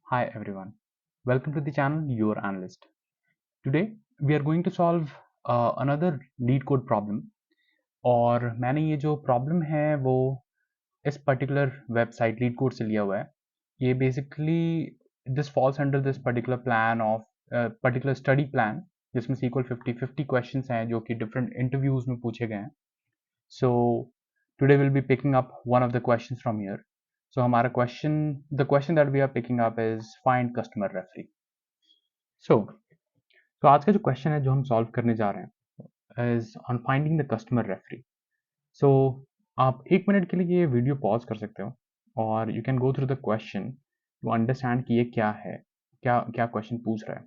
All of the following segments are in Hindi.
Hi everyone, welcome to the channel Your Analyst. Today we are going to solve another lead code problem और मैंने ये जो प्रॉब्लम है वो इस पर्टिकुलर वेबसाइट लीड कोड से लिया हुआ है. ये basically this falls under this particular plan of particular study plan जिसमें से इक्वल 50 क्वेश्चंस हैं जो कि डिफरेंट इंटरव्यूज में पूछे गए हैं. So today we'll be picking up one of the questions from here. So हमारा the question that we are picking up is find customer referee. So आज का जो क्वेश्चन है जो हम सॉल्व करने जा रहे हैं is on finding the customer referee. So आप 1 मिनट के लिए ये वीडियो पॉज कर सकते हो और you can go through the question to understand कि ये क्या है, क्या क्या क्वेश्चन पूछ रहा है.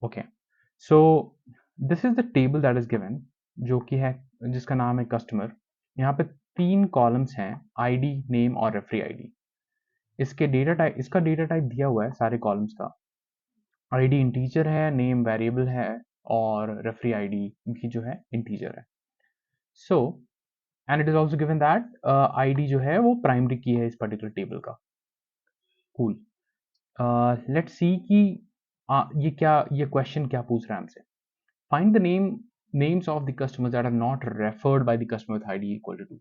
Okay, so this is the table that is given जो कि है जिसका नाम है कस्टमर. यहाँ पे 3 कॉलम्स हैं, आईडी, नेम और रेफरी आईडी. इसका डेटा टाइप दिया हुआ है सारे कॉलम्स का. आईडी इंटीजर है, नेम वेरिएबल है और रेफरी आईडी भी जो है इंटीजर है. So and it is also given that ID जो है वो प्राइमरी की है इस पर्टिकुलर टेबल का. कूल. लेट्स सी कि ये क्वेश्चन क्या पूछ रहा है हमसे. Find the names of the customers that are not referred by the customer with id equal to 2.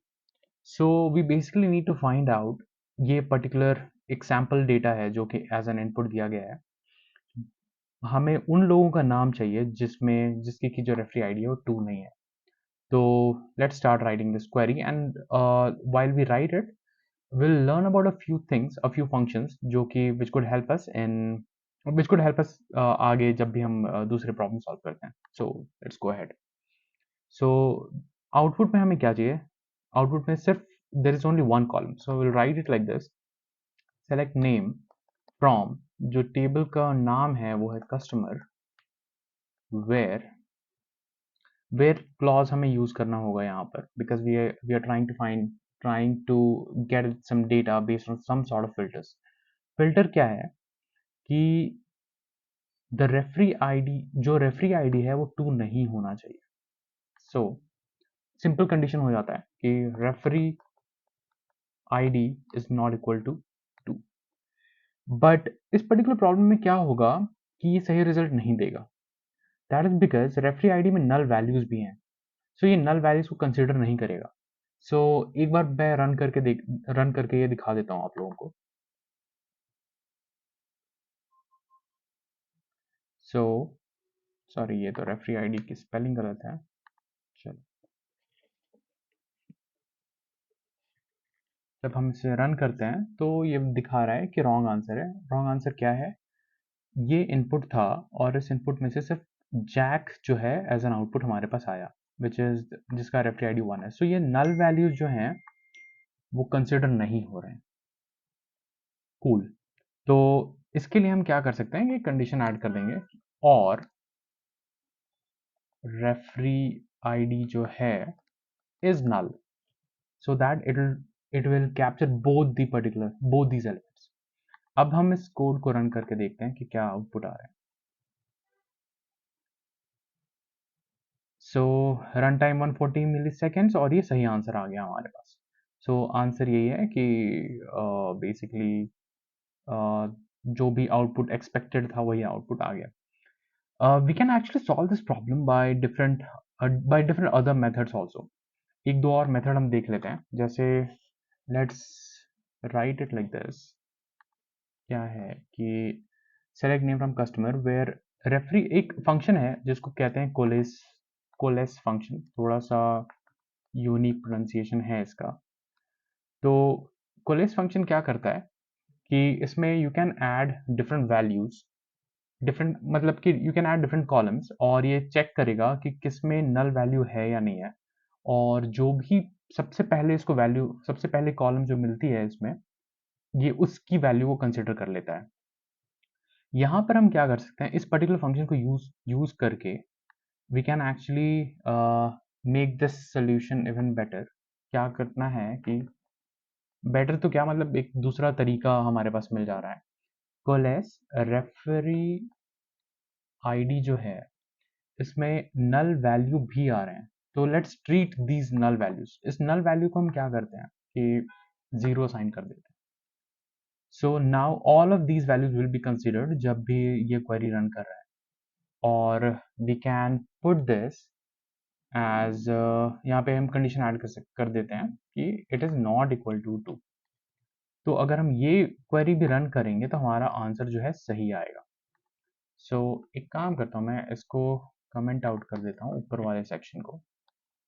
So we basically need to find out ये पर्टिकुलर एक सैम्पल डेटा है जो कि एज एन इनपुट दिया गया है. हमें उन लोगों का नाम चाहिए जिसकी की जो रेफरी आईडी है वो 2 नहीं है. तो let's start writing this query and while we write it we'll learn about a few things, a few functions जो कि which could help us आगे जब भी हम दूसरे प्रॉब्लम सॉल्व करते हैं. So let's go ahead. So output में हमें क्या चाहिए? आउटपुट में सिर्फ there is only one column, so we'll write it like this. Select name from जो टेबल का नाम है वो है कस्टमर, where क्लॉज हमें यूज करना होगा यहाँ पर because we are trying to get some data based on some sort of filters. Filter क्या है कि द रेफरी आईडी जो रेफरी आईडी है वो 2 नहीं होना चाहिए. सो सिंपल कंडीशन हो जाता है कि referee ID is not equal to 2. But इस पर्टिकुलर प्रॉब्लम में क्या होगा कि ये सही रिजल्ट नहीं देगा. That is because referee ID में नल वैल्यूज भी हैं. सो ये नल वैल्यूज को कंसिडर नहीं करेगा. सो एक बार मैं रन करके ये दिखा देता हूँ आप लोगों को. सो सॉरी, ये तो रेफरी आईडी की स्पेलिंग गलत है. चलो, जब हम इसे रन करते हैं तो ये दिखा रहा है कि रॉन्ग आंसर है. रॉन्ग आंसर क्या है? ये इनपुट था और इस इनपुट में से सिर्फ जैक जो है एज एन आउटपुट हमारे पास आया विच इज जिसका रेफरी आईडी 1 है. सो ये नल वैल्यूज जो हैं वो कंसिडर नहीं हो रहे हैं. कूल. तो इसके लिए हम क्या कर सकते हैं, ये कंडीशन ऐड कर देंगे और रेफरी आईडी जो है is null so that it will capture both these elements. अब हम इस कोड को रन करके देखते हैं कि क्या आउटपुट आ रहा है. सो रन टाइम 140 मिली सेकेंड्स और ये सही आंसर आ गया हमारे पास. सो आंसर यही है कि बेसिकली जो भी आउटपुट एक्सपेक्टेड था वही आउटपुट आ गया. We can actually solve this problem by different other methods also. एक दो और मेथड हम देख लेते हैं. जैसे let's write it like this. क्या है कि select name from customer where referee एक फंक्शन है जिसको कहते हैं कोलेस फंक्शन. थोड़ा सा यूनिक प्रोनाउंसिएशन है इसका. तो कोलेस फंक्शन क्या करता है कि इसमें you can add different values, different मतलब कि you can add different columns और ये चेक करेगा कि किसमें नल वैल्यू है या नहीं है. और जो भी सबसे पहले कॉलम जो मिलती है इसमें ये उसकी वैल्यू को कंसिडर कर लेता है. यहाँ पर हम क्या कर सकते हैं, इस पर्टिकुलर फंक्शन को यूज करके we can actually make this solution even better. क्या करना है कि बेटर तो क्या मतलब एक दूसरा तरीका हमारे पास मिल जा रहा है. कोलेस रेफरी आईडी जो है इसमें नल वैल्यू भी आ रहे हैं. तो let's treat these null values. इस नल वैल्यू को हम क्या करते हैं कि 0 साइन कर देते हैं. So now all of these values will be considered जब भी ये क्वेरी रन कर रहा है, और we can put this as यहाँ पे हम कंडीशन ऐड कर देते हैं कि it is not equal to 2। तो अगर हम ये क्वेरी भी रन करेंगे तो हमारा आंसर जो है सही आएगा। सो एक काम करता हूँ, मैं इसको कमेंट आउट कर देता हूँ ऊपर वाले सेक्शन को,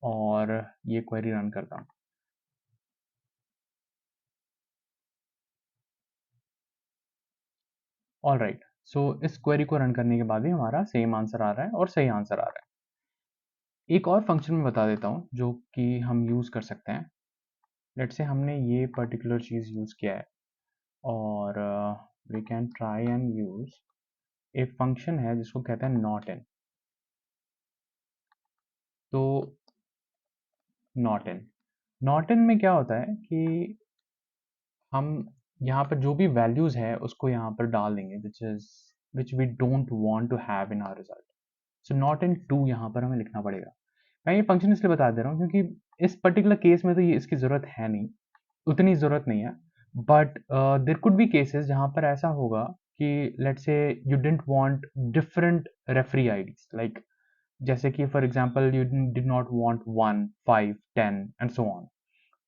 और ये क्वेरी रन करता हूँ। ऑल राइट, सो इस क्वेरी को रन करने के बाद ही हमारा सेम आंसर आ रहा है और सही आंसर आ रहा है। एक और फंक्शन में बता देता हूँ जो कि हम यूज़ कर सकते हैं। लेट्स से हमने ये पर्टिकुलर चीज़ यूज़ किया है, और we can try and use एक फंक्शन है जिसको कहते हैं नॉट इन। तो नॉट इन में क्या होता है कि हम यहाँ पर जो भी वैल्यूज है उसको यहाँ पर डाल देंगे which we don't want to have in our result. So not in to यहाँ पर हमें लिखना पड़ेगा। मैं ये फंक्शन इसलिए बता दे रहा हूँ क्योंकि इस पर्टिकुलर केस में तो ये इसकी ज़रूरत है नहीं, उतनी ज़रूरत नहीं है, but there could be cases जहाँ पर ऐसा होगा कि let's say you didn't want different referee IDs, like जैसे कि for example you did not want 1, 5, 10 and so on.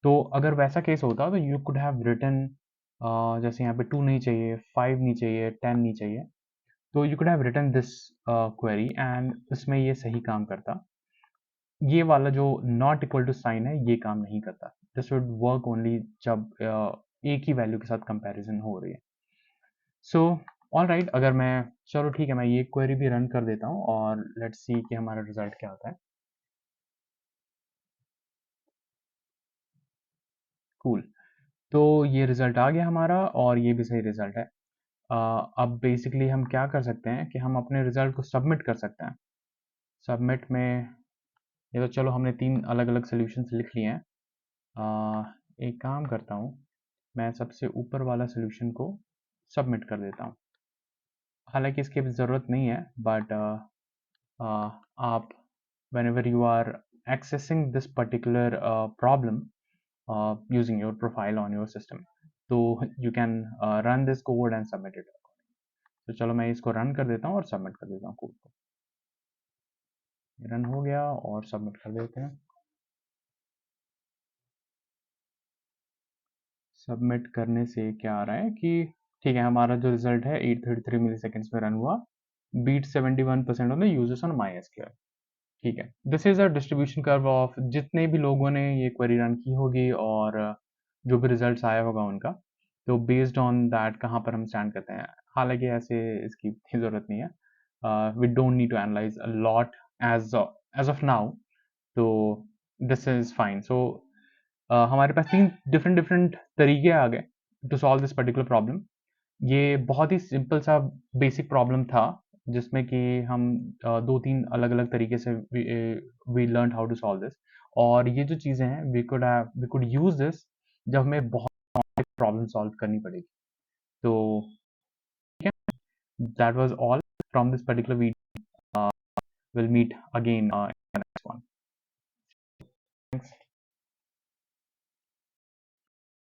तो अगर वैसा केस होता तो यू कुड हैव रिटन जैसे यहाँ पे 2 नहीं चाहिए, 5 नहीं चाहिए, 10 नहीं चाहिए, तो you could have written this query and इसमें ये सही काम करता। ये वाला जो नॉट इक्वल टू साइन है ये काम नहीं करता। दिस वुड वर्क ओनली जब एक ही वैल्यू के साथ कंपैरिजन हो रही है। सो ऑल राइट, अगर मैं चलो ठीक है मैं ये क्वेरी भी रन कर देता हूँ और लेट्स सी कि हमारा रिजल्ट क्या आता है। कूल, तो ये रिजल्ट आ गया हमारा और ये भी सही रिजल्ट है। अब बेसिकली हम क्या कर सकते हैं कि हम अपने रिजल्ट को सबमिट कर सकते हैं। सबमिट में ये तो चलो हमने 3 अलग अलग सोल्यूशंस लिख लिए हैं। एक काम करता हूँ, मैं सबसे ऊपर वाला सोल्यूशन को सबमिट कर देता हूँ। हालांकि इसकी अभी ज़रूरत नहीं है, बट आप whenever you are accessing this particular problem using your profile on your system, तो you can run this code and submit it। तो चलो मैं इसको रन कर देता हूँ और सबमिट कर देता हूँ कोड को। रन हो गया और सबमिट कर देते हैं। सबमिट करने से क्या आ रहा है कि ठीक है, हमारा जो रिजल्ट है 833 मिली सेकेंड्स में रन हुआ, beat 71% of the users on MySQL. ठीक है, this is a distribution curve of जितने भी लोगों ने ये क्वेरी रन की होगी और जो भी रिजल्ट्स आया होगा उनका, तो बेस्ड ऑन दैट कहाँ पर हम स्टैंड करते हैं। हालांकि ऐसे इसकी इतनी ज़रूरत नहीं है, we don't need to analyse a lot as as of now, तो दिस इज फाइन। सो हमारे पास 3 डिफरेंट डिफरेंट तरीके आ गए to solve this particular problem. ये बहुत ही सिंपल सा बेसिक प्रॉब्लम था जिसमें कि हम 2-3 अलग-अलग तरीके से we learned how to solve this, और ये जो चीज़ें हैं वी कुड यूज़ दिस जब हमें बहुत प्रॉब्लम सॉल्व करनी पड़ेगी। तो that was all from this particular video. Will meet again